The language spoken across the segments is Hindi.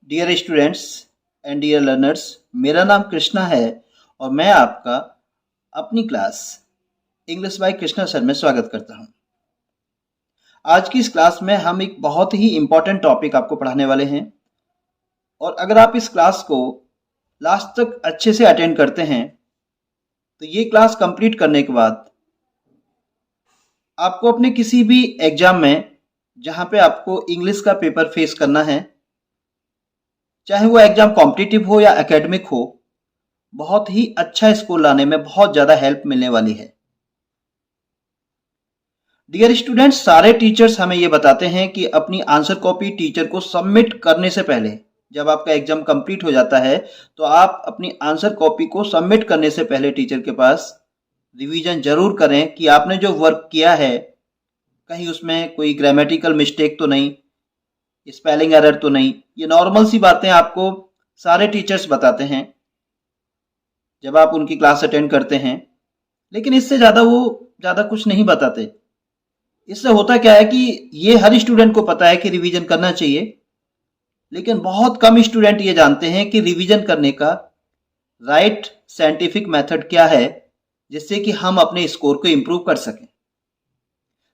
Dear students and dear learners, मेरा नाम कृष्णा है और मैं आपका अपनी class English by Krishna sir में स्वागत करता हूं। आज की इस क्लास में हम एक बहुत ही इम्पोर्टेंट टॉपिक आपको पढ़ाने वाले हैं और अगर आप इस क्लास को लास्ट तक अच्छे से अटेंड करते हैं तो ये क्लास कंप्लीट करने के बाद आपको अपने किसी भी एग्जाम में जहां पे आपको इंग्लिश का पेपर फेस करना है, चाहे वो एग्जाम कॉम्पिटिटिव हो या एकेडमिक हो, बहुत ही अच्छा स्कोर लाने में बहुत ज़्यादा हेल्प मिलने वाली है। डियर स्टूडेंट्स, सारे टीचर्स हमें ये बताते हैं कि अपनी आंसर कॉपी टीचर को सबमिट करने से पहले, जब आपका एग्जाम कंप्लीट हो जाता है तो आप अपनी आंसर कॉपी को सबमिट करने से पहले टीचर के पास रिवीजन जरूर करें कि आपने जो वर्क किया है कहीं उसमें कोई ग्रामेटिकल मिस्टेक तो नहीं, स्पेलिंग एरर तो नहीं। ये नॉर्मल सी बातें आपको सारे टीचर्स बताते हैं जब आप उनकी क्लास अटेंड करते हैं, लेकिन इससे ज़्यादा कुछ नहीं बताते। इससे होता क्या है कि ये हर स्टूडेंट को पता है कि रिवीजन करना चाहिए, लेकिन बहुत कम स्टूडेंट ये जानते हैं कि रिवीजन करने का राइट साइंटिफिक मेथड क्या है जिससे कि हम अपने स्कोर को इम्प्रूव कर सकें।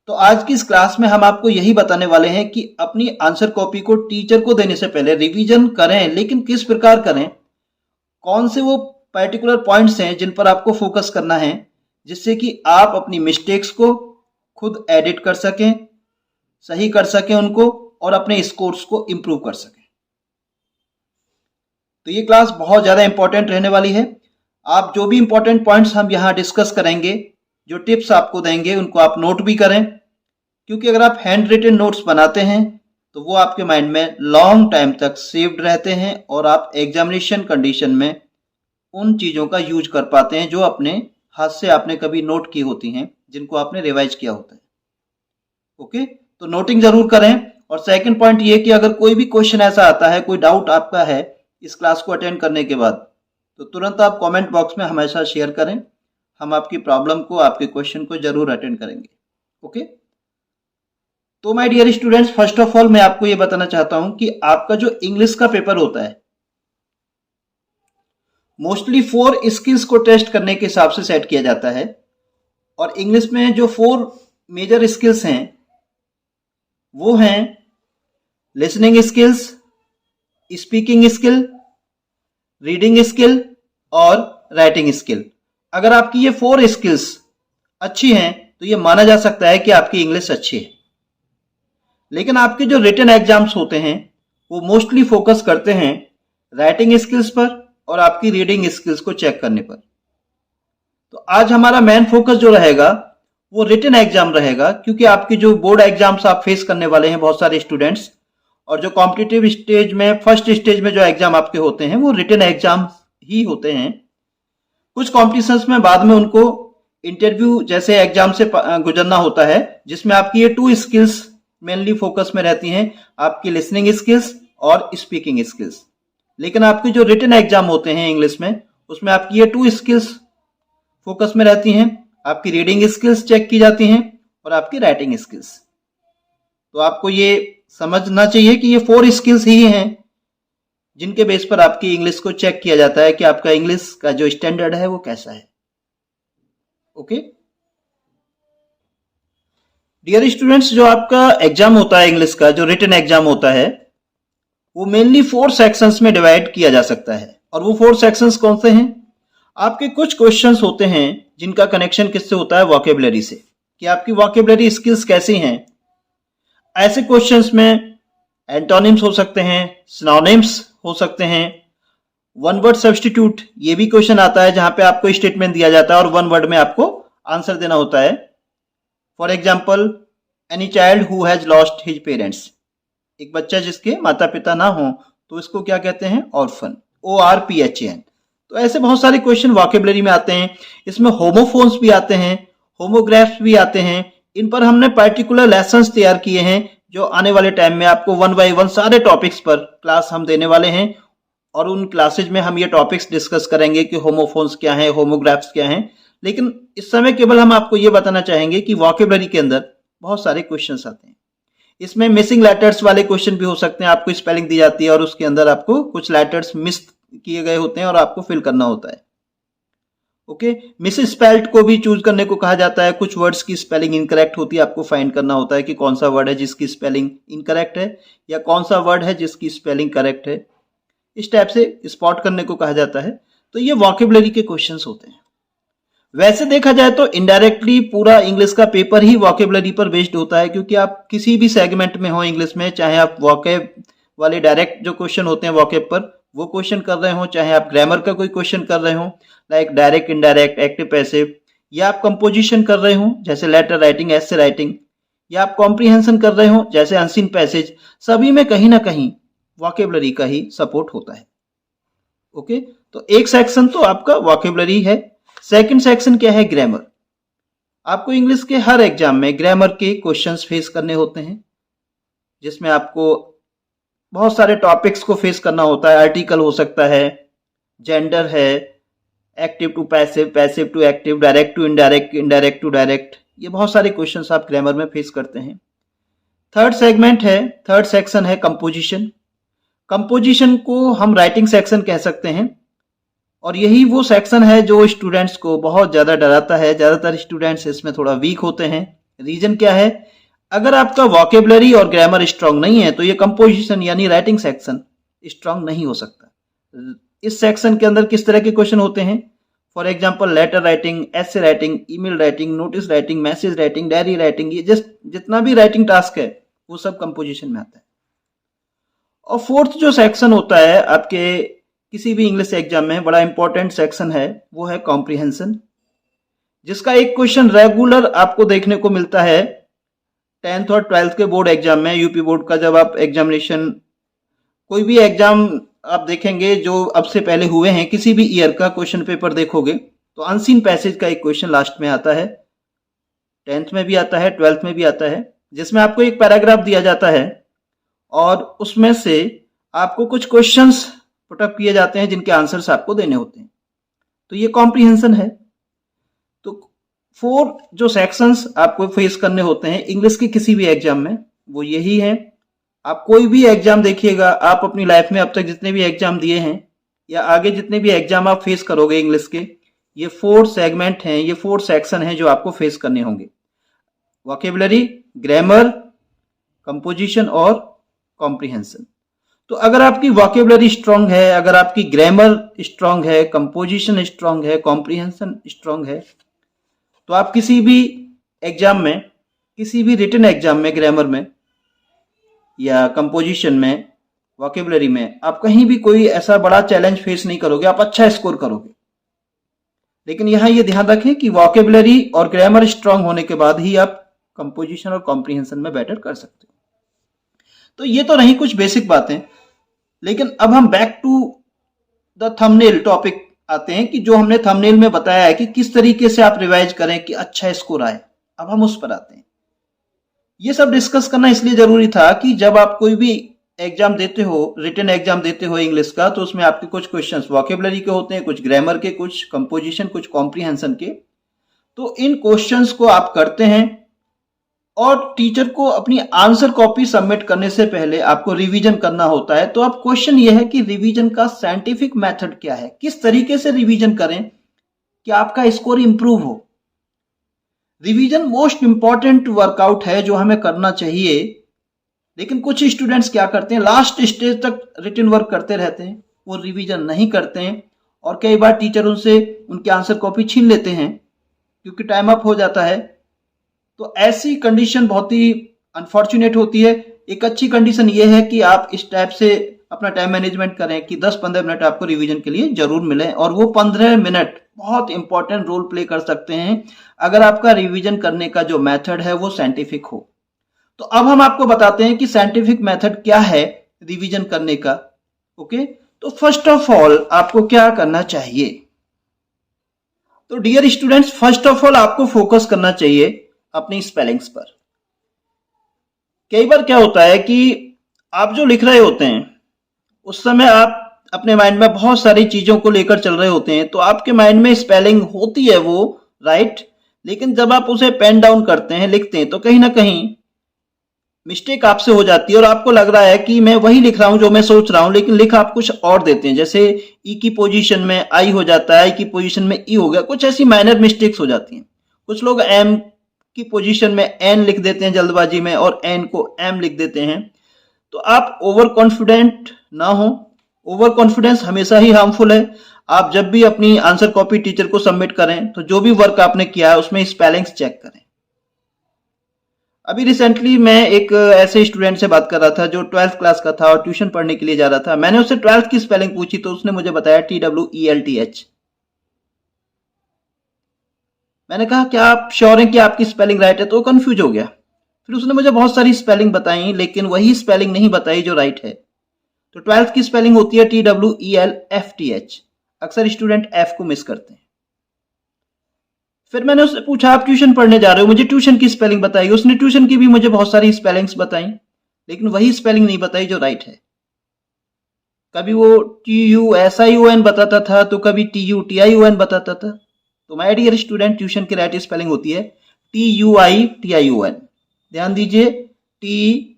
तो आज की इस क्लास में हम आपको यही बताने वाले हैं कि अपनी आंसर कॉपी को टीचर को देने से पहले रिवीजन करें, लेकिन किस प्रकार करें, कौन से वो पर्टिकुलर पॉइंट्स हैं जिन पर आपको फोकस करना है जिससे कि आप अपनी मिस्टेक्स को खुद एडिट कर सकें, सही कर सकें उनको और अपने स्कोर्स को इम्प्रूव कर सकें। तो ये क्लास बहुत ज़्यादा इंपॉर्टेंट रहने वाली है। आप जो भी इंपॉर्टेंट पॉइंट्स हम यहाँ डिस्कस करेंगे, जो टिप्स आपको देंगे, उनको आप नोट भी करें, क्योंकि अगर आप हैंड रिटन नोट्स बनाते हैं तो वो आपके माइंड में लॉन्ग टाइम तक सेव्ड रहते हैं और आप एग्जामिनेशन कंडीशन में उन चीज़ों का यूज कर पाते हैं जो अपने हाथ से आपने कभी नोट की होती हैं, जिनको आपने रिवाइज किया होता है। ओके, तो नोटिंग जरूर करें। और सेकंड पॉइंट ये कि अगर कोई भी क्वेश्चन ऐसा आता है, कोई डाउट आपका है इस क्लास को अटेंड करने के बाद, तो तुरंत आप कमेंट बॉक्स में हमेशा शेयर करें। हम आपकी प्रॉब्लम को, आपके क्वेश्चन को जरूर अटेंड करेंगे। ओके, तो my dear students, first of all मैं आपको ये बताना चाहता हूं कि आपका जो इंग्लिश का पेपर होता है मोस्टली 4 स्किल्स को टेस्ट करने के हिसाब से सेट किया जाता है। और इंग्लिश में जो 4 मेजर स्किल्स हैं वो हैं listening skills, speaking skill, reading skill और राइटिंग स्किल। अगर आपकी ये 4 स्किल्स अच्छी हैं तो ये माना जा सकता है कि आपकी इंग्लिश अच्छी है। लेकिन आपके जो रिटन एग्जाम्स होते हैं वो मोस्टली फोकस करते हैं राइटिंग स्किल्स पर और आपकी रीडिंग स्किल्स को चेक करने पर। तो आज हमारा मेन फोकस जो रहेगा वो रिटन एग्जाम रहेगा, क्योंकि आपके जो बोर्ड एग्जाम्स आप फेस करने वाले हैं बहुत सारे स्टूडेंट्स, और जो कॉम्पिटिटिव स्टेज में, फर्स्ट स्टेज में जो एग्जाम आपके होते हैं वो रिटन एग्जाम ही होते हैं। कुछ कॉम्पिटिशन्स में बाद में उनको इंटरव्यू जैसे एग्जाम से गुजरना होता है, जिसमें आपकी ये 2 स्किल्स मेनली फोकस में रहती हैं, आपकी लिसनिंग स्किल्स और स्पीकिंग स्किल्स। लेकिन आपके जो रिटन एग्जाम होते हैं इंग्लिश में, उसमें आपकी ये 2 स्किल्स फोकस में रहती हैं। आपकी रीडिंग स्किल्स चेक की जाती हैं और आपकी राइटिंग स्किल्स। तो आपको ये समझना चाहिए कि ये 4 स्किल्स ही हैं जिनके बेस पर आपकी इंग्लिश को चेक किया जाता है कि आपका इंग्लिश का जो स्टैंडर्ड है वो कैसा है। ओके डियर स्टूडेंट्स, जो आपका एग्जाम होता है इंग्लिश का, जो रिटन एग्जाम होता है, वो मेनली 4 सेक्शंस में डिवाइड किया जा सकता है। और वो 4 सेक्शंस कौन से हैं? आपके कुछ क्वेश्चंस होते हैं जिनका कनेक्शन किससे होता है? वोकेबलरी से, कि आपकी वोकेबलरी स्किल्स कैसी हैं। ऐसे क्वेश्चंस में एंटोनिम्स हो सकते हैं, सिनोनिम्स हो सकते हैं, वन वर्ड सब्स्टिट्यूट, ये भी क्वेश्चन आता है जहां पे आपको स्टेटमेंट दिया जाता है और 1 वर्ड में आपको आंसर देना होता है। For example, any child who has lost his parents, एक बच्चा जिसके माता पिता ना हो तो इसको क्या कहते हैं? Orphan, ORPHAN। तो ऐसे बहुत सारे क्वेश्चन वोकेबलरी में आते हैं। इसमें होमोफोन्स भी आते हैं, होमोग्राफ्स भी आते हैं। इन पर हमने पर्टिकुलर लेसन्स तैयार किए हैं जो आने वाले टाइम में आपको 1 बाय 1 सारे टॉपिक्स पर क्लास हम देने वाले हैं। और उन क्लासेज में हम ये टॉपिक्स डिस्कस करेंगे कि होमोफोन्स क्या हैं, होमोग्राफ्स क्या हैं। लेकिन इस समय केवल हम आपको ये बताना चाहेंगे कि वोकेबलरी के अंदर बहुत सारे क्वेश्चंस आते हैं। इसमें मिसिंग लेटर्स वाले क्वेश्चन भी हो सकते हैं, आपको स्पेलिंग दी जाती है और उसके अंदर आपको कुछ लेटर्स मिस किए गए होते हैं और आपको फिल करना होता है। ओके, मिस स्पेल्ड को भी चूज करने को कहा जाता है, कुछ वर्ड्स की स्पेलिंग इनकरेक्ट होती है, आपको फाइंड करना होता है कि कौन सा वर्ड है जिसकी स्पेलिंग इनकरेक्ट है या कौन सा वर्ड है जिसकी स्पेलिंग करेक्ट है, इस टाइप से स्पॉट करने को कहा जाता है। तो ये वोकेबुलरी के क्वेश्चंस होते हैं। वैसे देखा जाए तो इनडायरेक्टली पूरा इंग्लिश का पेपर ही वोकेबुलरी पर बेस्ड होता है, क्योंकि आप किसी भी सेगमेंट में हो इंग्लिश में, चाहे आप वोकेब वाले डायरेक्ट जो क्वेश्चन होते हैं वोकेब पर वो क्वेश्चन कर रहे हो, चाहे आप ग्रामर का कोई क्वेश्चन कर रहे हो like direct, indirect, active, passive, या आप कंपोजिशन कर रहे हो जैसे लेटर राइटिंग, एसे राइटिंग, या आप कॉम्प्रिहेंशन कर रहे हो जैसे अनसीन पैसेज, सभी में कहीं ना कहीं वोकेबुलरी का ही सपोर्ट होता है। ओके, तो एक सेक्शन तो आपका वोकेबुलरी है। सेकंड सेक्शन क्या है? ग्रामर। आपको इंग्लिश के हर एग्जाम में ग्रामर के क्वेश्चंस फेस करने होते हैं, जिसमें आपको बहुत सारे टॉपिक्स को फेस करना होता है। आर्टिकल हो सकता है, जेंडर है, active to passive, passive to active, direct to indirect, indirect to direct, ये बहुत सारे क्वेश्चंस आप ग्रामर में फेस करते हैं। थर्ड सेगमेंट है, थर्ड सेक्शन है कंपोजिशन। कंपोजिशन को हम राइटिंग सेक्शन कह सकते हैं और यही वो सेक्शन है जो स्टूडेंट्स को बहुत ज़्यादा डराता है। ज़्यादातर स्टूडेंट्स इसमें थोड़ा वीक होते हैं। रीजन क्या है? अगर आपका वोकेबुलरी और ग्रामर स्ट्रांग नहीं है तो ये कंपोजिशन यानी राइटिंग सेक्शन स्ट्रांग नहीं हो सकता। इस सेक्शन के अंदर किस तरह के क्वेश्चन होते हैं? For example letter writing, essay writing, email writing, notice writing, message writing, diary writing, ये जस्ट जितना भी राइटिंग टास्क है वो सब कंपोजिशन में आता है। और फोर्थ जो सेक्शन होता है आपके किसी भी इंग्लिश एग्जाम में बड़ा इंपॉर्टेंट सेक्शन है, वो है कॉम्प्रिहेंशन, जिसका एक क्वेश्चन रेगुलर आपको देखने को मिलता है 10th और 12th के बोर्ड एग्जाम में। यूपी बोर्ड का जब आप एग्जामिनेशन, कोई भी एग्जाम आप देखेंगे जो अब से पहले हुए हैं, किसी भी ईयर का क्वेश्चन पेपर देखोगे तो अनसीन पैसेज का एक क्वेश्चन लास्ट में आता है। 10th में भी आता है, 12th में भी आता है, जिसमें आपको एक पैराग्राफ दिया जाता है और उसमें से आपको कुछ क्वेश्चंस पुटअप किए जाते हैं जिनके आंसर्स आपको देने होते हैं। तो ये कॉम्प्रिहेंशन है। तो 4 जो सेक्शंस आपको फेस करने होते हैं इंग्लिश के किसी भी एग्जाम में वो यही है। आप कोई भी एग्जाम देखिएगा, आप अपनी लाइफ में अब तक जितने भी एग्जाम दिए हैं या आगे जितने भी एग्जाम आप फेस करोगे इंग्लिश के, ये 4 सेगमेंट हैं, ये 4 सेक्शन हैं जो आपको फेस करने होंगे। वोकेबुलरी, ग्रामर, कंपोजिशन और कॉम्प्रिहेंशन। तो अगर आपकी वोकेबुलरी स्ट्रांग है, अगर आपकी ग्रामर स्ट्रांग है, कंपोजिशन स्ट्रांग है, कॉम्प्रिहेंशन स्ट्रांग है, तो आप किसी भी एग्जाम में, किसी भी रिटन एग्जाम में, ग्रामर में या कंपोजिशन में, वोकेबुलरी में, आप कहीं भी कोई ऐसा बड़ा चैलेंज फेस नहीं करोगे, आप अच्छा स्कोर करोगे। लेकिन यहां ये ध्यान रखें कि वोकेबुलरी और ग्रामर स्ट्रांग होने के बाद ही आप कंपोजिशन और कॉम्प्रिहेंशन में बेटर कर सकते हो। तो ये तो रही कुछ बेसिक बातें, लेकिन अब हम back to the thumbnail topic आते हैं कि जो हमने थंबनेल में बताया है कि किस तरीके से आप रिवाइज करें कि अच्छा स्कोर आए। अब हम उस पर आते हैं। ये सब डिस्कस करना इसलिए जरूरी था कि जब आप कोई भी एग्जाम देते हो, रिटन एग्जाम देते हो इंग्लिश का, तो उसमें आपके कुछ क्वेश्चंस वोकेबुलरी के होते हैं, कुछ ग्रामर के, कुछ कंपोजिशन, कुछ कॉम्प्रिहेंशन के। तो इन क्वेश्चंस को आप करते हैं और टीचर को अपनी आंसर कॉपी सबमिट करने से पहले आपको रिवीजन करना होता है। तो अब क्वेश्चन यह है कि रिवीजन का साइंटिफिक मेथड क्या है, किस तरीके से रिवीजन करें कि आपका स्कोर इंप्रूव हो। रिवीजन मोस्ट इंपॉर्टेंट वर्कआउट है जो हमें करना चाहिए, लेकिन कुछ स्टूडेंट्स क्या करते हैं, लास्ट स्टेज तक रिटन वर्क करते रहते हैं, वो रिवीजन नहीं करते हैं और कई बार टीचर उनसे उनके आंसर कॉपी छीन लेते हैं क्योंकि टाइम अप हो जाता है। तो ऐसी कंडीशन बहुत ही अनफॉर्चुनेट होती है। एक अच्छी कंडीशन ये है कि आप इस टाइप से अपना टाइम मैनेजमेंट करें कि 10-15 मिनट आपको रिवीजन के लिए जरूर मिले, और वो 15 मिनट बहुत इंपॉर्टेंट रोल प्ले कर सकते हैं अगर आपका रिवीजन करने का जो मेथड है वो साइंटिफिक हो। तो अब हम आपको बताते हैं कि साइंटिफिक मेथड क्या है रिवीजन करने का। ओके, तो फर्स्ट ऑफ ऑल आपको क्या करना चाहिए? तो dear students, first of all आपको फोकस करना चाहिए अपनी स्पेलिंग्स पर। कई बार क्या होता है कि आप जो लिख रहे होते हैं उस समय आप अपने माइंड में बहुत सारी चीजों को लेकर चल रहे होते हैं, तो आपके माइंड में स्पेलिंग होती है वो राइट, लेकिन जब आप उसे पेन डाउन करते हैं, लिखते हैं, तो कहीं ना कहीं मिस्टेक आपसे हो जाती है और आपको लग रहा है कि मैं वही लिख रहा हूं जो मैं सोच रहा हूं, लेकिन लिख आप कुछ और देते हैं। जैसे ई की पोजीशन में आई हो जाता है, आई की पोजीशन में ई हो गया, कुछ ऐसी माइनर मिस्टेक्स हो जाती हैं। कुछ लोग एम की पोजीशन में एन लिख देते हैं जल्दबाजी में और एन को एम लिख देते हैं। तो आप ओवर कॉन्फिडेंट ना हो। ओवर कॉन्फिडेंस हमेशा ही हार्मफुल है। आप जब भी अपनी आंसर कॉपी टीचर को सबमिट करें तो जो भी वर्क आपने किया है उसमें स्पेलिंग्स चेक करें। अभी रिसेंटली मैं एक ऐसे स्टूडेंट से बात कर रहा था जो 12th क्लास का था और ट्यूशन पढ़ने के लिए जा रहा था। मैंने उससे 12th की स्पेलिंग पूछी तो उसने मुझे बताया TWELTH। मैंने कहा क्या आप श्योर हैं कि आपकी स्पेलिंग राइट है? तो वो कंफ्यूज हो गया। फिर उसने मुझे बहुत सारी स्पेलिंग बताई लेकिन वही स्पेलिंग नहीं बताई जो राइट है। तो 12th की स्पेलिंग होती है TWELFTH। अक्सर स्टूडेंट एफ को मिस करते हैं। फिर मैंने उससे पूछा आप ट्यूशन पढ़ने जा रहे हो, मुझे ट्यूशन की स्पेलिंग बताइए। उसने ट्यूशन की भी मुझे बहुत सारी स्पेलिंग्स बताई लेकिन वही स्पेलिंग नहीं बताई जो राइट है। कभी वो TUSION बताता था तो कभी TUTION बताता था। तो माय डियर स्टूडेंट, ट्यूशन की राइट स्पेलिंग होती है TUITION। ध्यान दीजिए, TUITION,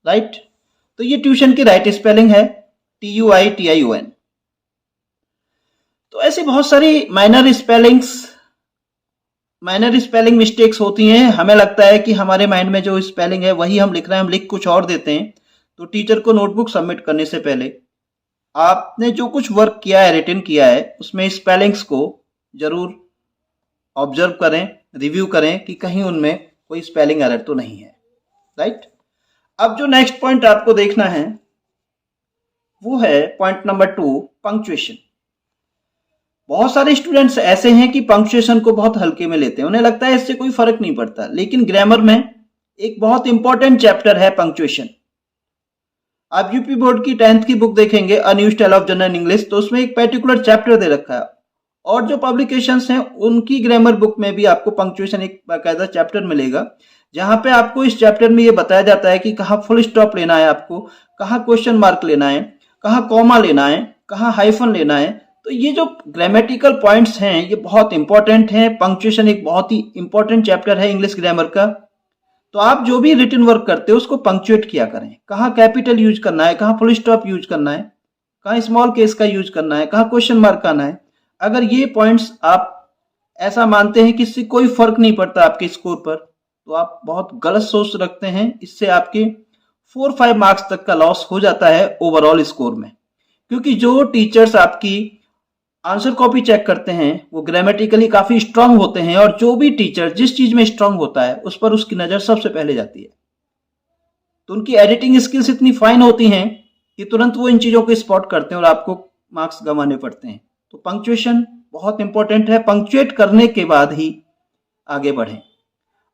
राइट। तो ये ट्यूशन की राइट स्पेलिंग है TUITION। तो ऐसी बहुत सारी माइनर स्पेलिंग मिस्टेक्स होती हैं। हमें लगता है कि हमारे माइंड में जो स्पेलिंग है वही हम लिख रहे हैं, हम लिख कुछ और देते हैं। तो टीचर को नोटबुक सबमिट करने से पहले आपने जो कुछ वर्क किया है, रिटन किया है, उसमें स्पेलिंग्स को जरूर ऑब्जर्व करें, रिव्यू करें कि कहीं उनमें कोई स्पेलिंग एरर तो नहीं है, राइट। अब जो नेक्स्ट पॉइंट आपको देखना है वो है पॉइंट नंबर 2, पंक्चुएशन। बहुत सारे स्टूडेंट्स ऐसे हैं कि पंक्चुएशन को बहुत हल्के में लेते हैं, उन्हें लगता है इससे कोई फर्क नहीं पड़ता। लेकिन ग्रामर में एक बहुत इंपॉर्टेंट चैप्टर है पंक्चुएशन। आप यूपी बोर्ड की 10th की बुक देखेंगे, a new style of general English, तो उसमें एक पर्टिकुलर चैप्टर दे रखा है। और जो पब्लिकेशंस हैं उनकी ग्रामर बुक में भी आपको पंक्चुएशन एक बाकायदा चैप्टर मिलेगा, जहां पे आपको इस चैप्टर में ये बताया जाता है कि कहाँ फुल स्टॉप लेना है आपको, कहाँ क्वेश्चन मार्क लेना है, कहाँ कॉमा लेना है, कहाँ हाइफन लेना है। तो ये जो ग्रामेटिकल पॉइंट्स हैं ये बहुत इंपॉर्टेंट हैं। पंक्चुएशन एक बहुत ही इंपॉर्टेंट चैप्टर है इंग्लिश ग्रामर का। तो आप जो भी रिटन वर्क करते हो उसको पंक्चुएट किया करें। कहाँ कैपिटल यूज करना है, कहाँ फुल स्टॉप यूज करना है, कहाँ स्मॉल केस का यूज करना है, कहाँ क्वेश्चन मार्क आना है। अगर ये पॉइंट्स आप ऐसा मानते हैं कि इससे कोई फर्क नहीं पड़ता आपके स्कोर पर, तो आप बहुत गलत सोच रखते हैं। इससे आपके 4-5 मार्क्स तक का लॉस हो जाता है ओवरऑल स्कोर में। क्योंकि जो टीचर्स आपकी आंसर कॉपी चेक करते हैं वो ग्रामेटिकली काफी स्ट्रांग होते हैं, और जो भी टीचर जिस चीज में स्ट्रांग होता है उस पर उसकी नजर सबसे पहले जाती है। तो उनकी एडिटिंग स्किल्स इतनी फाइन होती हैं कि तुरंत वो इन चीजों को स्पॉट करते हैं और आपको मार्क्स गंवाने पड़ते हैं। तो पंक्चुएशन बहुत इंपॉर्टेंट है, पंक्चुएट करने के बाद ही आगे बढ़ें।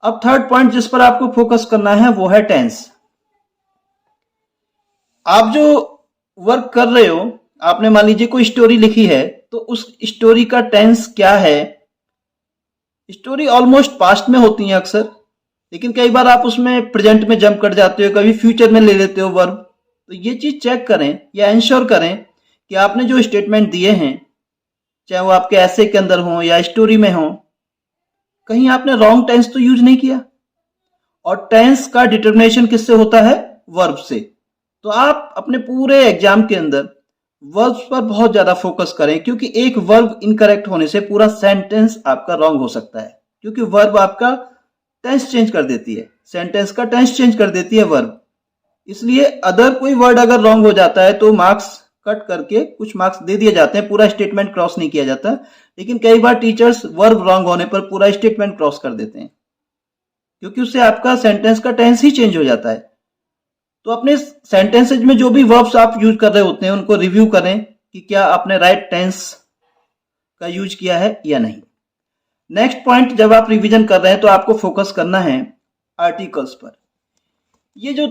अब थर्ड पॉइंट जिस पर आपको फोकस करना है वो है टेंस। आप जो वर्क कर रहे हो, आपने मान लीजिए कोई स्टोरी लिखी है, तो उस स्टोरी का टेंस क्या है। स्टोरी ऑलमोस्ट पास्ट में होती है अक्सर, लेकिन कई बार आप उसमें प्रेजेंट में जंप कर जाते हो, कभी फ्यूचर में ले लेते हो वर्ब। तो ये चीज चेक करें या इंश्योर करें कि आपने जो स्टेटमेंट दिए हैं, चाहे वो आपके ऐसे के अंदर हो या स्टोरी में हो, कहीं आपने रॉन्ग टेंस तो यूज नहीं किया। और टेंस का डिटर्मिनेशन किससे होता है? वर्ब से। तो आप अपने पूरे एग्जाम के अंदर वर्ब्स पर बहुत ज्यादा फोकस करें, क्योंकि एक वर्ब इनकरेक्ट होने से पूरा सेंटेंस आपका रॉन्ग हो सकता है। क्योंकि वर्ब आपका टेंस चेंज कर देती है, सेंटेंस का टेंस चेंज कर देती है वर्ब। इसलिए अदर कोई वर्ड अगर रॉन्ग हो जाता है तो मार्क्स कट करके कुछ मार्क्स दे दिए जाते हैं, पूरा स्टेटमेंट क्रॉस नहीं किया जाता। लेकिन कई बार टीचर्स वर्ब रॉन्ग होने पर पूरा स्टेटमेंट क्रॉस कर देते हैं, क्योंकि उससे आपका सेंटेंस का टेंस ही चेंज हो जाता है। तो अपने सेंटेंसेज में जो भी वर्ब्स आप यूज कर रहे होते हैं उनको रिव्यू करें कि क्या आपने राइट टेंस का यूज किया है या नहीं। नेक्स्ट पॉइंट, जब आप रिवीजन कर रहे हैं तो आपको फोकस करना है आर्टिकल्स पर। ये जो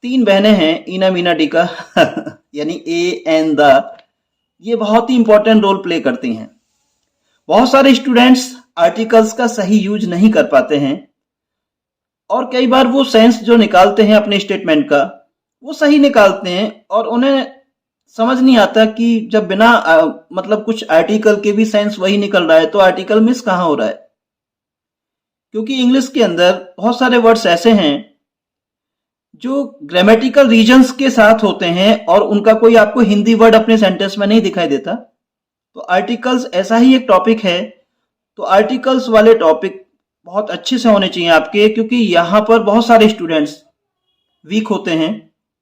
3 बहनें हैं, ईना मीना डीका यानी ए एंड द, ये बहुत ही इंपॉर्टेंट रोल प्ले करती हैं। बहुत सारे स्टूडेंट्स आर्टिकल्स का सही यूज नहीं कर पाते हैं, और कई बार वो सेंस जो निकालते हैं अपने स्टेटमेंट का वो सही निकालते हैं और उन्हें समझ नहीं आता कि जब बिना मतलब कुछ आर्टिकल के भी सेंस वही निकल रहा है तो आर्टिकल मिस कहाँ हो रहा है। क्योंकि इंग्लिश के अंदर बहुत सारे वर्ड्स ऐसे हैं जो ग्रामेटिकल रीजंस के साथ होते हैं और उनका कोई आपको हिंदी वर्ड अपने सेंटेंस में नहीं दिखाई देता। तो आर्टिकल्स ऐसा ही एक टॉपिक है। तो आर्टिकल्स वाले टॉपिक बहुत अच्छे से होने चाहिए आपके, क्योंकि यहाँ पर बहुत सारे स्टूडेंट्स वीक होते हैं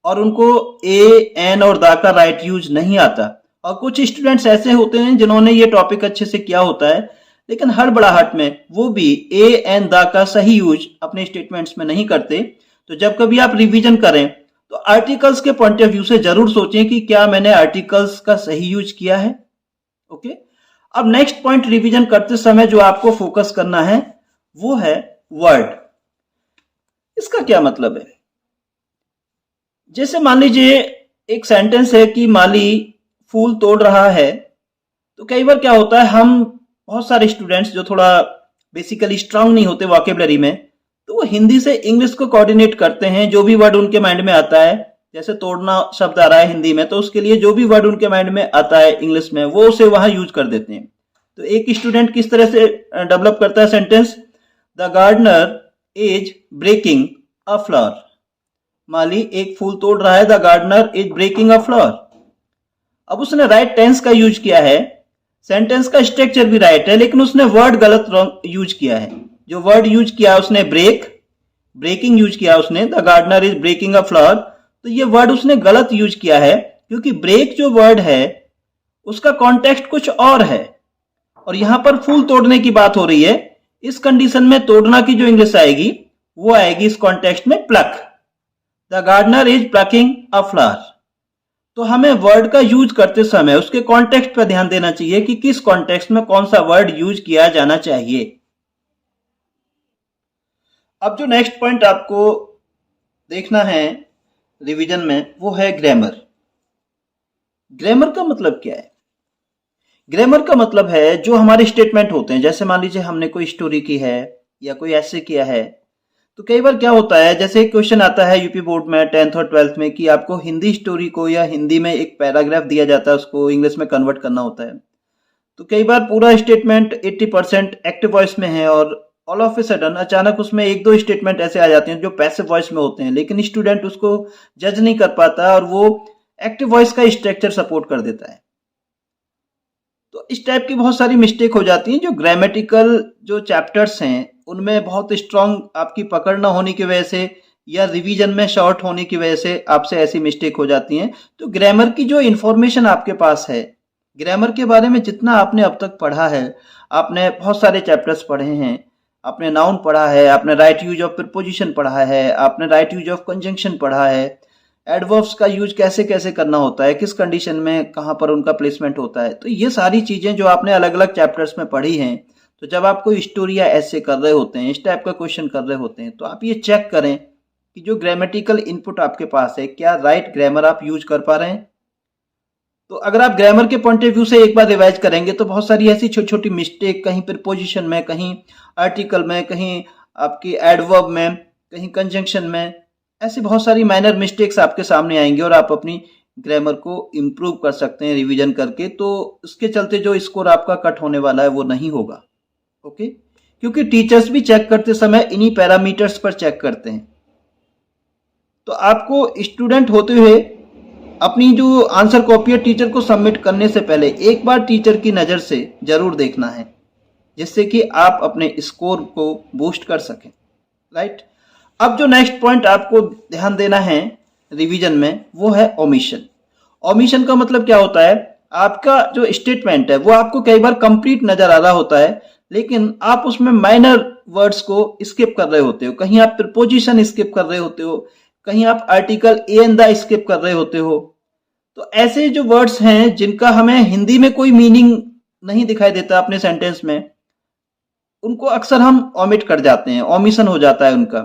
और उनको ए एन और दा का राइट यूज नहीं आता। और कुछ स्टूडेंट्स ऐसे होते हैं जिन्होंने ये टॉपिक अच्छे से किया होता है, लेकिन हड़बड़ाहट में वो भी ए एन दा का सही यूज अपने स्टेटमेंट्स में नहीं करते। तो जब कभी आप रिवीजन करें तो आर्टिकल्स के पॉइंट ऑफ व्यू से जरूर सोचें कि क्या मैंने आर्टिकल्स का सही यूज किया है। ओके, अब नेक्स्ट पॉइंट रिवीजन करते समय जो आपको फोकस करना है वो है वर्ड। इसका क्या मतलब है? जैसे मान लीजिए एक सेंटेंस है कि माली फूल तोड़ रहा है। तो कई बार क्या होता है, हम बहुत सारे स्टूडेंट्स जो थोड़ा बेसिकली स्ट्रांग नहीं होते वोकैबुलरी में, तो वो हिंदी से इंग्लिश को कोऑर्डिनेट करते हैं। जो भी वर्ड उनके माइंड में आता है, जैसे तोड़ना शब्द आ रहा है हिंदी में, तो उसके लिए जो भी वर्ड उनके माइंड में आता है इंग्लिश में वो उसे वहां यूज कर देते हैं। तो एक स्टूडेंट किस तरह से डेवलप करता है sentence, the gardener is breaking a flower. माली एक फूल तोड़ रहा है, the gardener is breaking a flower. अब उसने राइट टेंस का यूज किया है, सेंटेंस का स्ट्रक्चर भी राइट है, लेकिन उसने वर्ड गलत यूज किया है। जो वर्ड यूज किया उसने ब्रेकिंग यूज किया उसने, the gardener is breaking a flower. तो ये वर्ड उसने गलत यूज किया है, क्योंकि ब्रेक जो वर्ड है उसका कॉन्टेक्स्ट कुछ और है और यहां पर फूल तोड़ने की बात हो रही है। इस कंडीशन में तोड़ना की जो इंग्लिश आएगी वो आएगी इस कॉन्टेक्स्ट में pluck. The gardener is plucking a flower. तो हमें वर्ड का यूज करते समय उसके कॉन्टेक्स्ट पर ध्यान देना चाहिए कि किस कॉन्टेक्स्ट में कौन सा वर्ड यूज किया जाना चाहिए। अब जो नेक्स्ट पॉइंट आपको देखना है रिवीजन में वो है ग्रामर। ग्रामर का मतलब क्या है? ग्रामर का मतलब है जो हमारे स्टेटमेंट होते हैं। जैसे मान लीजिए हमने कोई स्टोरी की है या कोई ऐसे किया है, तो कई बार क्या होता है, जैसे एक क्वेश्चन आता है यूपी बोर्ड में 10th और 12th में कि आपको हिंदी स्टोरी को या हिंदी में एक पैराग्राफ दिया जाता है, उसको इंग्लिश में कन्वर्ट करना होता है। तो कई बार पूरा स्टेटमेंट 80% एक्टिव वॉइस में है और ऑल ऑफ ए सडन अचानक उसमें एक दो स्टेटमेंट ऐसे आ जाते हैं जो पैसिव वॉइस में होते हैं, लेकिन स्टूडेंट उसको जज नहीं कर पाता और वो एक्टिव वॉइस का स्ट्रक्चर सपोर्ट कर देता है। तो इस टाइप की बहुत सारी मिस्टेक हो जाती हैं। जो ग्रामेटिकल जो चैप्टर्स हैं उनमें बहुत स्ट्रांग आपकी पकड़ न होने की वजह से या रिवीजन में शॉर्ट होने की वजह से आपसे ऐसी मिस्टेक हो जाती हैं। तो ग्रामर की जो इन्फॉर्मेशन आपके पास है, ग्रामर के बारे में जितना आपने अब तक पढ़ा है, आपने बहुत सारे चैप्टर्स पढ़े हैं, आपने नाउन पढ़ा है, आपने राइट यूज ऑफ प्रीपोजिशन पढ़ा है, आपने राइट यूज ऑफ कंजंक्शन पढ़ा है, एडवर्ब्स का यूज कैसे कैसे करना होता है, किस कंडीशन में कहाँ पर उनका प्लेसमेंट होता है। तो ये सारी चीजें जो आपने अलग अलग चैप्टर्स में पढ़ी हैं, तो जब आप कोई स्टोरी या ऐसे कर रहे होते हैं, इस टाइप का क्वेश्चन कर रहे होते हैं, तो आप ये चेक करें कि जो ग्रामेटिकल इनपुट आपके पास है क्या राइट ग्रामर आप यूज कर पा रहे हैं। तो अगर आप ग्रामर के पॉइंट ऑफ व्यू से एक बार रिवाइज करेंगे तो बहुत सारी ऐसी छोटी छोटी मिस्टेक, कहीं प्रीपोजिशन में, कहीं आर्टिकल में, कहीं आपकी एडवर्ब में, कहीं कंजंक्शन में, ऐसी बहुत सारी माइनर मिस्टेक्स आपके सामने आएंगी और आप अपनी ग्रामर को इम्प्रूव कर सकते हैं रिवीजन करके। तो उसके चलते जो स्कोर आपका कट होने वाला है वो नहीं होगा। ओके, क्योंकि टीचर्स भी चेक करते समय इन्हीं पैरामीटर्स पर चेक करते हैं। तो आपको स्टूडेंट होते हुए अपनी जो आंसर कॉपी है टीचर को सबमिट करने से पहले एक बार टीचर की नज़र से जरूर देखना है, जिससे कि आप अपने स्कोर को बूस्ट कर सकें। राइट, अब जो नेक्स्ट पॉइंट आपको ध्यान देना है रिवीजन में वो है ओमिशन। ओमिशन का मतलब क्या होता है, आपका जो स्टेटमेंट है वो आपको कई बार कंप्लीट नजर आ रहा होता है, लेकिन आप उसमें माइनर वर्ड्स को स्किप कर रहे होते हो। कहीं आप प्रीपोजिशन स्किप कर रहे होते हो, कहीं आप article A and the skip कर रहे होते हो। तो ऐसे जो वर्ड्स हैं जिनका हमें हिंदी में कोई मीनिंग नहीं दिखाई देता अपने सेंटेंस में, उनको अक्सर हम ओमिट कर जाते हैं, ओमिशन हो जाता है उनका।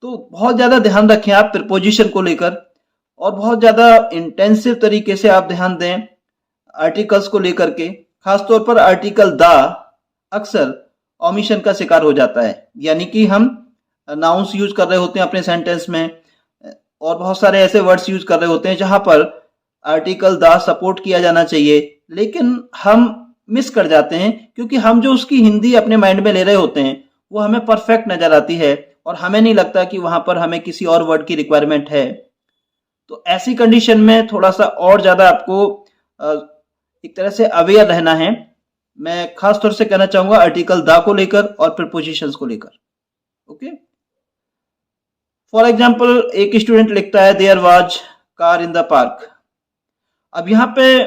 तो बहुत ज्यादा ध्यान रखें आप प्रीपोजिशन को लेकर और बहुत ज्यादा इंटेंसिव तरीके से आप ध्यान दें आर्टिकल्स को लेकर के। खासतौर पर आर्टिकल द अक्सर ओमिशन का शिकार हो जाता है, यानी कि हम नाउन्स यूज कर रहे होते हैं अपने सेंटेंस में और बहुत सारे ऐसे वर्ड्स यूज कर रहे होते हैं जहां पर आर्टिकल द सपोर्ट किया जाना चाहिए, लेकिन हम मिस कर जाते हैं क्योंकि हम जो उसकी हिंदी अपने माइंड में ले रहे होते हैं वो हमें परफेक्ट नजर आती है और हमें नहीं लगता कि वहां पर हमें किसी और वर्ड की रिक्वायरमेंट है। तो ऐसी कंडीशन में थोड़ा सा और ज्यादा आपको एक तरह से अवेयर रहना है। मैं खास तौर से कहना चाहूंगा आर्टिकल द को लेकर और प्रीपोजिशंस को लेकर। ओके, फॉर एग्जाम्पल एक स्टूडेंट लिखता है there was car in the park. अब यहाँ पे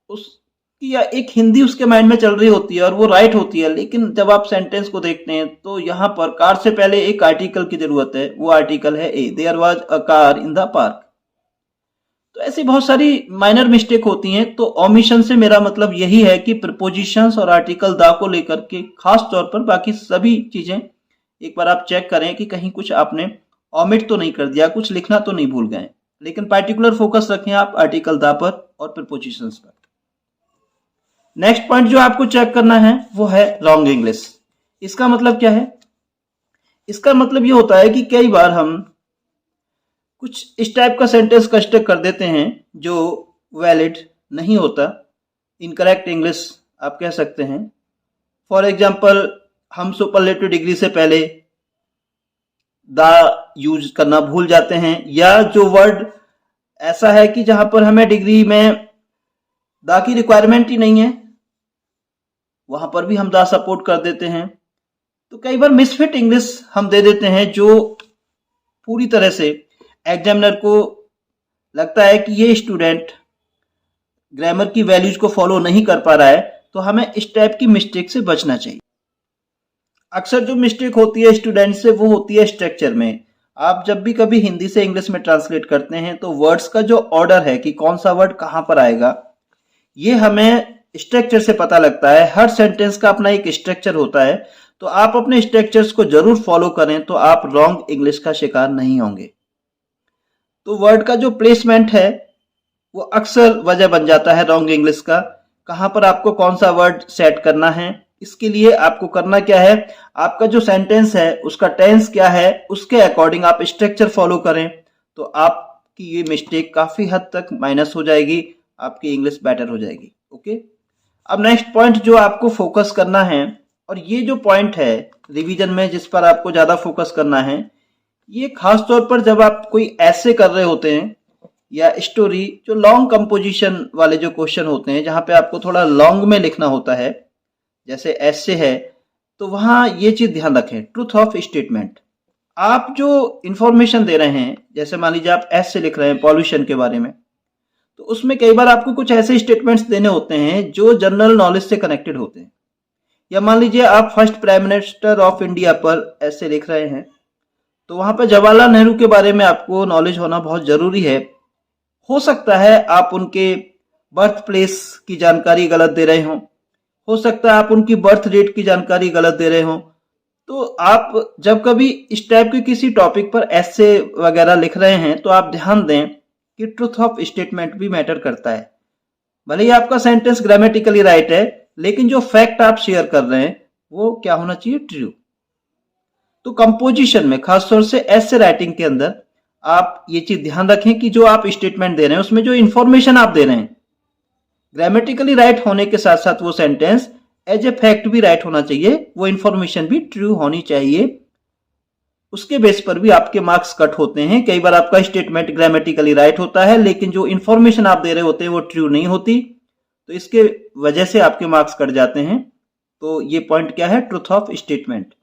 उसकी एक हिंदी उसके माइंड में चल रही होती है और वो राइट होती है, लेकिन जब आप सेंटेंस को देखते हैं तो यहाँ पर कार से पहले एक आर्टिकल की जरूरत है, वो आर्टिकल है a, there was a car in the park. तो ऐसी बहुत सारी माइनर मिस्टेक होती हैं। तो ओमिशन से मेरा मतलब यही है कि प्रीपोजिशंस और आर्टिकल द को लेकर के खास तौर पर बाकी सभी चीजें एक बार आप चेक करें कि कहीं कुछ आपने ओमिट तो नहीं कर दिया, कुछ लिखना तो नहीं भूल गए, लेकिन पार्टिकुलर फोकस रखें आप आर्टिकल द पर और प्रीपोजिशंस पर। नेक्स्ट पॉइंट जो आपको चेक करना है वो है रॉन्ग इंग्लिश। इसका मतलब क्या है? इसका मतलब ये होता है कि कई बार हम कुछ इस टाइप का सेंटेंस कंस्ट्रक्ट कर देते हैं जो वैलिड नहीं होता, इनकरेक्ट इंग्लिश आप कह सकते हैं। फॉर एग्जाम्पल हम सुपरलेटिव डिग्री से पहले द यूज करना भूल जाते हैं, या जो वर्ड ऐसा है कि जहां पर हमें डिग्री में द की रिक्वायरमेंट ही नहीं है वहां पर भी हम द सपोर्ट कर देते हैं। तो कई बार मिसफिट इंग्लिश हम दे देते हैं जो पूरी तरह से एग्जामिनर को लगता है कि ये स्टूडेंट ग्रामर की वैल्यूज को फॉलो नहीं कर पा रहा है। तो हमें इस टाइप की मिस्टेक से बचना चाहिए। अक्सर जो मिस्टेक होती है स्टूडेंट से वो होती है स्ट्रक्चर में। आप जब भी कभी हिंदी से इंग्लिश में ट्रांसलेट करते हैं तो वर्ड्स का जो ऑर्डर है कि कौन सा वर्ड कहां पर आएगा, ये हमें स्ट्रक्चर से पता लगता है। हर सेंटेंस का अपना एक स्ट्रक्चर होता है, तो आप अपने स्ट्रक्चर्स को जरूर फॉलो करें तो आप रॉन्ग इंग्लिश का शिकार नहीं होंगे। तो वर्ड का जो प्लेसमेंट है वो अक्सर वजह बन जाता है रॉन्ग इंग्लिश का। कहां पर आपको कौन सा वर्ड सेट करना है, इसके लिए आपको करना क्या है, आपका जो सेंटेंस है उसका टेंस क्या है, उसके अकॉर्डिंग आप स्ट्रक्चर फॉलो करें तो आपकी ये मिस्टेक काफी हद तक माइनस हो जाएगी, आपकी इंग्लिश बेटर हो जाएगी। ओके, अब नेक्स्ट पॉइंट जो आपको फोकस करना है, और ये जो पॉइंट है रिवीजन में जिस पर आपको ज्यादा फोकस करना है, ये खास तौर पर जब आप कोई ऐसे कर रहे होते हैं या स्टोरी, जो लॉन्ग कंपोजिशन वाले जो क्वेश्चन होते हैं जहां पे आपको थोड़ा लॉन्ग में लिखना होता है, जैसे ऐसे है, तो वहां ये चीज ध्यान रखें, ट्रूथ ऑफ स्टेटमेंट। आप जो इंफॉर्मेशन दे रहे हैं, जैसे मान लीजिए आप ऐसे लिख रहे हैं पॉल्यूशन के बारे में, तो उसमें कई बार आपको कुछ ऐसे स्टेटमेंट्स देने होते हैं जो जनरल नॉलेज से कनेक्टेड होते हैं। या मान लीजिए आप first prime minister of India पर ऐसे लिख रहे हैं, तो वहां पर जवाहरलाल नेहरू के बारे में आपको नॉलेज होना बहुत जरूरी है। हो सकता है आप उनके बर्थ प्लेस की जानकारी गलत दे रहे हो सकता है आप उनकी बर्थ डेट की जानकारी गलत दे रहे हो। तो आप जब कभी इस टाइप के किसी टॉपिक पर ऐसे वगैरह लिख रहे हैं तो आप ध्यान दें कि ट्रूथ ऑफ स्टेटमेंट भी मैटर करता है। भले ही आपका सेंटेंस ग्रामेटिकली राइट है, लेकिन जो फैक्ट आप शेयर कर रहे हैं वो क्या होना चाहिए, ट्रू। तो कंपोजिशन में खासतौर से ऐसे राइटिंग के अंदर आप ये चीज ध्यान रखें कि जो आप स्टेटमेंट दे रहे हैं उसमें जो इंफॉर्मेशन आप दे रहे हैं ग्रामेटिकली राइट होने के साथ साथ वो सेंटेंस एज ए फैक्ट भी राइट होना चाहिए, वो इंफॉर्मेशन भी ट्रू होनी चाहिए। उसके बेस पर भी आपके मार्क्स कट होते हैं। कई बार आपका स्टेटमेंट ग्रामेटिकली राइट होता है लेकिन जो इंफॉर्मेशन आप दे रहे होते हैं वो ट्रू नहीं होती, तो इसके वजह से आपके मार्क्स कट जाते हैं। तो ये पॉइंट क्या है, ट्रूथ ऑफ स्टेटमेंट।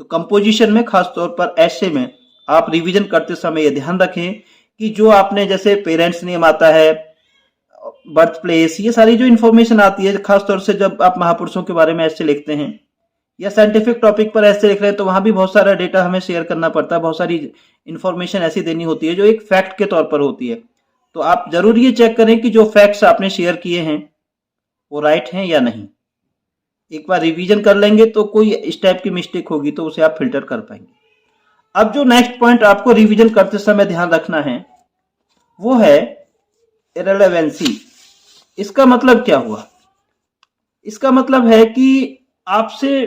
तो कंपोजिशन में खास तौर पर ऐसे में आप रिवीजन करते समय ये ध्यान रखें कि जो आपने जैसे पेरेंट्स नेम आता है, बर्थ प्लेस, ये सारी जो इन्फॉर्मेशन आती है, खासतौर से जब आप महापुरुषों के बारे में ऐसे लिखते हैं या साइंटिफिक टॉपिक पर ऐसे लिख रहे हैं, तो वहां भी बहुत सारा डेटा हमें शेयर करना पड़ता है, बहुत सारी इन्फॉर्मेशन ऐसी देनी होती है जो एक फैक्ट के तौर पर होती है। तो आप जरूर ये चेक करें कि जो फैक्ट्स आपने शेयर किए हैं वो राइट हैं या नहीं। एक बार रिवीजन कर लेंगे तो कोई इस टाइप की मिस्टेक होगी तो उसे आप फिल्टर कर पाएंगे। अब जो नेक्स्ट पॉइंट आपको रिवीजन करते समय ध्यान रखना है वो है इररिलेवेंसी। इसका मतलब क्या हुआ? इसका मतलब है कि आपसे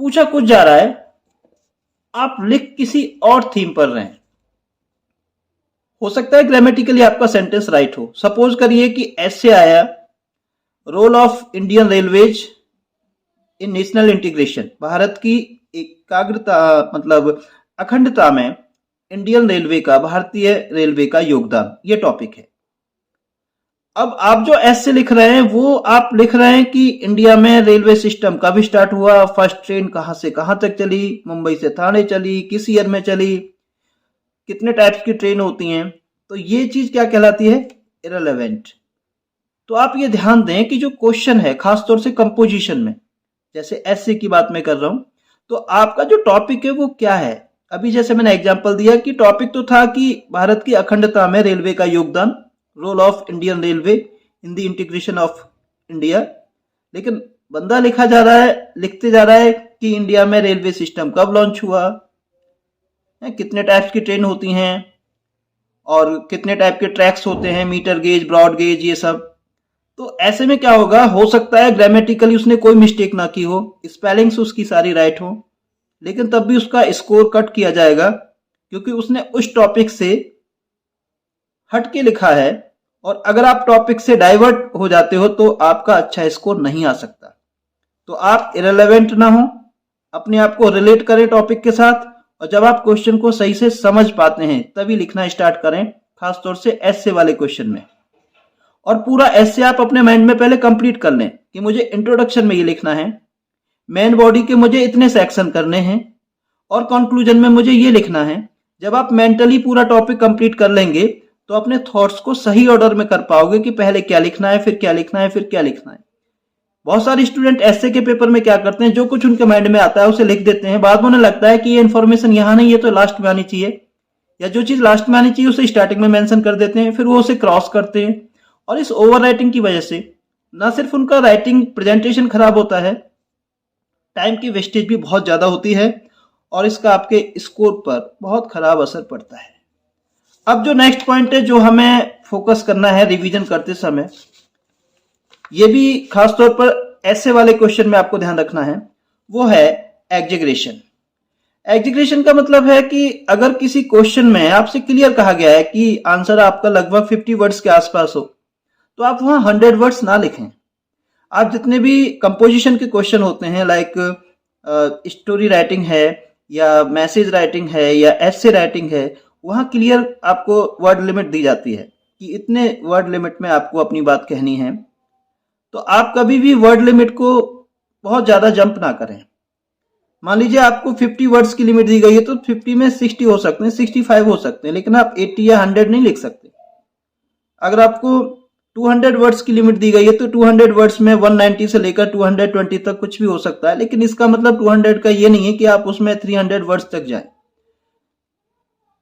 पूछा कुछ जा रहा है, आप लिख किसी और थीम पर रहे हैं, हो सकता है ग्रामेटिकली आपका सेंटेंस राइट हो। सपोज करिए कि ऐसे आया, role of Indian railways in national integration, Bharat की एकाग्रता मतलब अखंडता में इंडियन रेलवे का, भारतीय रेलवे का योगदान, ये टॉपिक है। अब आप जो ऐसे लिख रहे हैं वो आप लिख रहे हैं कि इंडिया में रेलवे सिस्टम कब स्टार्ट हुआ, फर्स्ट ट्रेन कहां से कहां तक चली, मुंबई से ठाणे चली, किस ईयर में चली, कितने टाइप्स की ट्रेन होती हैं, तो ये चीज क्या कहलाती है, इररिलेवेंट। तो आप ये ध्यान दें कि जो क्वेश्चन है खासतौर से कंपोजिशन में, जैसे ऐसे की बात मैं कर रहा हूं, तो आपका जो टॉपिक है वो क्या है। अभी जैसे मैंने एग्जांपल दिया कि टॉपिक तो था कि भारत की अखंडता में रेलवे का योगदान, role of Indian railway in the integration of India, लेकिन बंदा लिखते जा रहा है कि इंडिया में रेलवे सिस्टम कब लॉन्च हुआ, कितने टाइप्स की ट्रेन होती हैं और कितने टाइप के ट्रैक्स होते हैं, मीटर गेज, ब्रॉड गेज, ये सब। तो ऐसे में क्या होगा, हो सकता है ग्रामेटिकली उसने कोई मिस्टेक ना की हो, स्पेलिंग्स उसकी सारी राइट हो, लेकिन तब भी उसका स्कोर कट किया जाएगा क्योंकि उसने उस टॉपिक से हट के लिखा है। और अगर आप टॉपिक से डाइवर्ट हो जाते हो तो आपका अच्छा स्कोर नहीं आ सकता। तो आप इररिलेवेंट ना हो, अपने आप को रिलेट करें टॉपिक के साथ, और जब आप क्वेश्चन को सही से समझ पाते हैं तभी लिखना स्टार्ट करें, खासतौर से ऐसे वाले क्वेश्चन में। और पूरा ऐसे आप अपने माइंड में पहले कंप्लीट कर लें कि मुझे इंट्रोडक्शन में ये लिखना है, मेन बॉडी के मुझे इतने सेक्शन करने हैं, और कंक्लूजन में मुझे ये लिखना है। जब आप मेंटली पूरा टॉपिक कंप्लीट कर लेंगे तो अपने थॉट्स को सही ऑर्डर में कर पाओगे कि पहले क्या लिखना है, फिर क्या लिखना है, फिर क्या लिखना है। बहुत सारे स्टूडेंट ऐसे के पेपर में क्या करते हैं, जो कुछ उनके माइंड में आता है उसे लिख देते हैं, बाद में उन्हें लगता है कि ये इन्फॉर्मेशन यहाँ नहीं, ये तो लास्ट में आनी चाहिए, या जो चीज लास्ट में आनी चाहिए उसे स्टार्टिंग में मेंशन कर देते हैं, फिर वो उसे क्रॉस करते हैं। और इस ओवर राइटिंग की वजह से ना सिर्फ उनका राइटिंग प्रेजेंटेशन खराब होता है, टाइम की वेस्टेज भी बहुत ज्यादा होती है, और इसका आपके स्कोर पर बहुत खराब असर पड़ता है। अब जो नेक्स्ट पॉइंट है जो हमें फोकस करना है रिवीजन करते समय, ये भी खासतौर पर ऐसे वाले क्वेश्चन में आपको ध्यान रखना है, वो है एग्जेगरेशन। एग्जेगरेशन का मतलब है कि अगर किसी क्वेश्चन में आपसे क्लियर कहा गया है कि आंसर आपका लगभग 50 वर्ड्स के आसपास हो, तो आप वहां 100 वर्ड्स ना लिखें। आप जितने भी कंपोजिशन के क्वेश्चन होते हैं, लाइक स्टोरी राइटिंग है या मैसेज राइटिंग है या एसे राइटिंग है, वहां क्लियर आपको वर्ड लिमिट दी जाती है कि इतने वर्ड लिमिट में आपको अपनी बात कहनी है। तो आप कभी भी वर्ड लिमिट को बहुत ज्यादा जंप ना करें। मान लीजिए आपको 50 वर्ड्स की लिमिट दी गई है तो 50 में 60 हो सकते हैं, 65 हो सकते हैं, लेकिन आप 80 या 100 नहीं लिख सकते। अगर आपको 200 वर्ड्स की लिमिट दी गई है तो 200 वर्ड्स में 190 से लेकर 220 तक कुछ भी हो सकता है, लेकिन इसका मतलब 200 का ये नहीं है कि आप उसमें 300 वर्ड्स तक जाएं।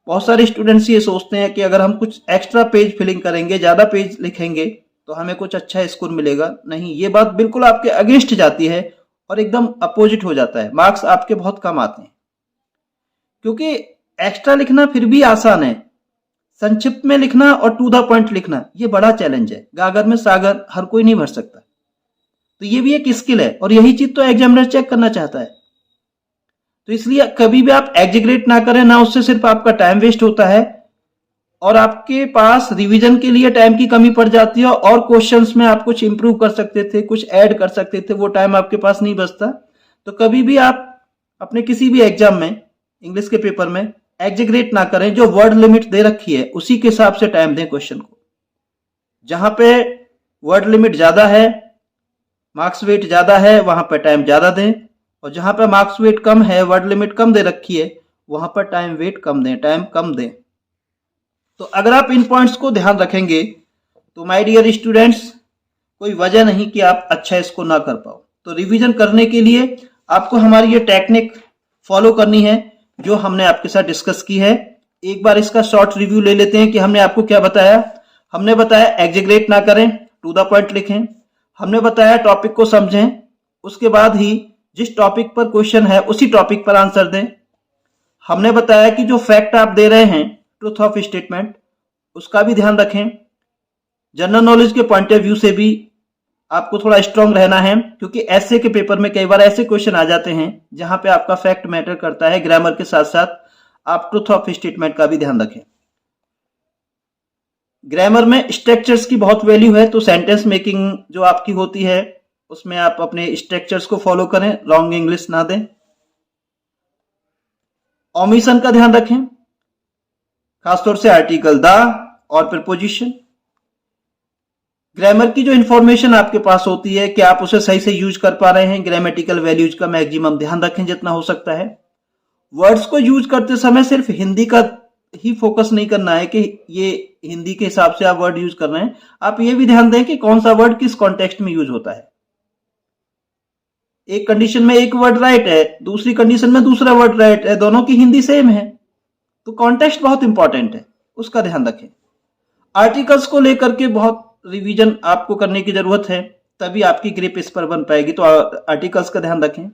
बहुत सारे स्टूडेंट्स ये सोचते हैं कि अगर हम कुछ एक्स्ट्रा पेज फिलिंग करेंगे, ज्यादा पेज लिखेंगे तो हमें कुछ अच्छा स्कोर मिलेगा। नहीं, ये बात बिल्कुल आपके अगेंस्ट जाती है और एकदम अपोजिट हो जाता है, मार्क्स आपके बहुत कम आते हैं। क्योंकि एक्स्ट्रा लिखना फिर भी आसान है, संक्षिप्त में लिखना और टू द पॉइंट लिखना ये बड़ा चैलेंज है। गागर में सागर हर कोई नहीं भर सकता। तो ये भी एक स्किल है और यही चीज तो एग्जामिनर चेक करना चाहता है। तो इसलिए कभी भी आप एग्जीगरेट ना करें, ना उससे सिर्फ आपका टाइम वेस्ट होता है और आपके पास रिवीजन के लिए टाइम की कमी पड़ जाती है, और क्वेश्चंस में आप कुछ इंप्रूव कर सकते थे, कुछ ऐड कर सकते थे, वो टाइम आपके पास नहीं बचता। तो कभी भी आप अपने किसी भी एग्जाम में, इंग्लिश के पेपर में एग्जीगरेट ना करें। जो वर्ड लिमिट दे रखी है उसी के हिसाब से टाइम दें क्वेश्चन को। जहां पे वर्ड लिमिट ज्यादा है, मार्क्स वेट ज्यादा है, वहां पर टाइम ज्यादा दें, और जहां पर मार्क्स वेट कम है, वर्ड लिमिट कम दे रखी है, वहां पर टाइम वेट कम दें, टाइम कम दें। तो अगर आप इन पॉइंट्स को ध्यान रखेंगे तो माय डियर स्टूडेंट्स, कोई वजह नहीं कि आप अच्छा इसको ना कर पाओ। तो रिवीजन करने के लिए आपको हमारी ये टेक्निक फॉलो करनी है जो हमने आपके साथ डिस्कस की है। एक बार इसका शॉर्ट रिव्यू ले लेते हैं कि हमने आपको क्या बताया। हमने बताया एग्जीगरेट ना करें, टू द पॉइंट लिखें। हमने बताया टॉपिक को समझें, उसके बाद ही जिस टॉपिक पर क्वेश्चन है उसी टॉपिक पर आंसर दें। हमने बताया कि जो फैक्ट आप दे रहे हैं, ट्रूथ ऑफ स्टेटमेंट, उसका भी ध्यान रखें। जनरल नॉलेज के पॉइंट ऑफ व्यू से भी आपको थोड़ा स्ट्रांग रहना है, क्योंकि ऐसे के पेपर में कई बार ऐसे क्वेश्चन आ जाते हैं जहां पे आपका फैक्ट मैटर करता है। ग्रामर के साथ साथ आप ट्रूथ ऑफ स्टेटमेंट का भी ध्यान रखें। ग्रामर में स्ट्रक्चर्स की बहुत वैल्यू है, तो सेंटेंस मेकिंग जो आपकी होती है उसमें आप अपने स्ट्रक्चर्स को फॉलो करें, रॉन्ग इंग्लिश ना दें। ओमिशन का ध्यान रखें, खासतौर से आर्टिकल द और प्रीपोजिशन। ग्रामर की जो इंफॉर्मेशन आपके पास होती है कि आप उसे सही से यूज कर पा रहे हैं, ग्रामेटिकल वैल्यूज का मैक्सिमम ध्यान रखें जितना हो सकता है। वर्ड्स को यूज करते समय सिर्फ हिंदी का ही फोकस नहीं करना है कि ये हिंदी के हिसाब से आप वर्ड यूज कर रहे हैं, आप ये भी ध्यान दें कि कौन सा वर्ड किस कॉन्टेक्स्ट में यूज होता है। एक कंडीशन में एक वर्ड राइट है, दूसरी कंडीशन में दूसरा वर्ड राइट है, दोनों की हिंदी सेम है, तो कॉन्टेक्स्ट बहुत इंपॉर्टेंट है, उसका ध्यान रखें। आर्टिकल्स को लेकर के बहुत रिवीजन आपको करने की जरूरत है, तभी आपकी ग्रिप इस पर बन पाएगी, तो आर्टिकल्स का ध्यान रखें।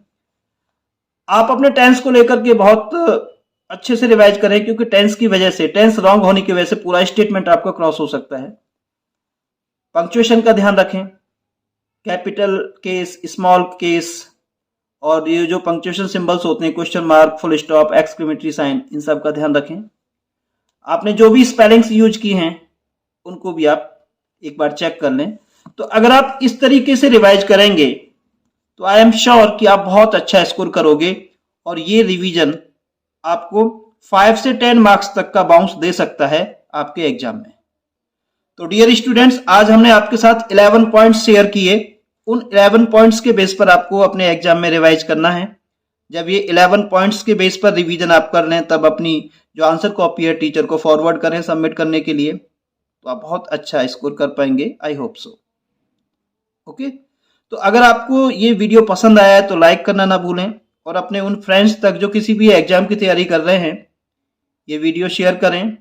आप अपने टेंस को लेकर के बहुत अच्छे से रिवाइज करें, क्योंकि टेंस की वजह से, टेंस रॉन्ग होने की वजह से पूरा स्टेटमेंट आपका क्रॉस हो सकता है। पंक्चुएशन का ध्यान रखें, कैपिटल केस, स्मॉल केस, और ये जो पंक्चुएशन सिंबल्स होते हैं, question mark, full stop, exclamatory sign, इन सब का ध्यान रखें। आपने जो भी स्पेलिंग्स यूज की हैं उनको भी आप एक बार चेक कर लें। तो अगर आप इस तरीके से रिवाइज करेंगे तो आई एम श्योर कि आप बहुत अच्छा स्कोर करोगे, और ये रिवीजन आपको 5 से 10 मार्क्स तक का बाउंस दे सकता है आपके एग्जाम में। तो डियर स्टूडेंट्स, आज हमने आपके साथ 11 पॉइंट्स शेयर किए। उन 11 पॉइंट्स के बेस पर आपको अपने एग्जाम में रिवाइज करना है। जब ये 11 पॉइंट्स के बेस पर रिवीजन आप कर लें, तब अपनी जो आंसर कॉपी है टीचर को फॉरवर्ड करें सबमिट करने के लिए, तो आप बहुत अच्छा स्कोर कर पाएंगे, आई होप सो। ओके, तो अगर आपको ये वीडियो पसंद आया है तो लाइक करना ना भूलें, और अपने उन फ्रेंड्स तक जो किसी भी एग्जाम की तैयारी कर रहे हैं ये वीडियो शेयर करें।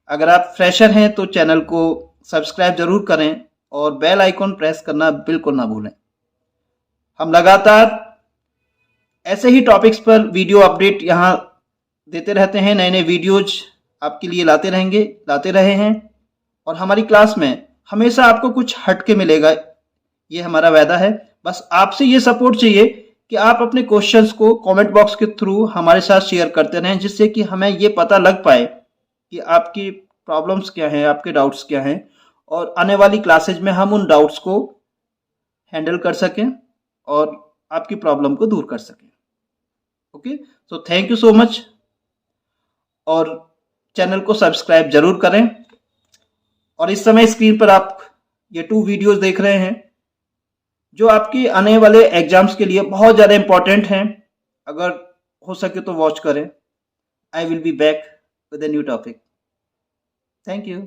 अगर आप फ्रेशर हैं तो चैनल को सब्सक्राइब जरूर करें, और बेल आइकॉन प्रेस करना बिल्कुल ना भूलें। हम लगातार ऐसे ही टॉपिक्स पर वीडियो अपडेट यहाँ देते रहते हैं, नए नए वीडियोज आपके लिए लाते रहे हैं, और हमारी क्लास में हमेशा आपको कुछ हटके मिलेगा, ये हमारा वादा है। बस आपसे ये सपोर्ट चाहिए कि आप अपने क्वेश्चंस को कमेंट बॉक्स के थ्रू हमारे साथ शेयर करते रहें, जिससे कि हमें ये पता लग पाए कि आपकी प्रॉब्लम्स क्या हैं, आपके डाउट्स क्या हैं, और आने वाली क्लासेज में हम उन डाउट्स को हैंडल कर सकें और आपकी प्रॉब्लम को दूर कर सकें। Okay, so thank you so much, और चैनल को सब्सक्राइब जरूर करें। और इस समय स्क्रीन पर आप ये 2 वीडियोस देख रहे हैं जो आपके आने वाले एग्जाम्स के लिए बहुत ज़्यादा इंपॉर्टेंट हैं। अगर हो सके तो वॉच करें। I will be back with a new topic. Thank you.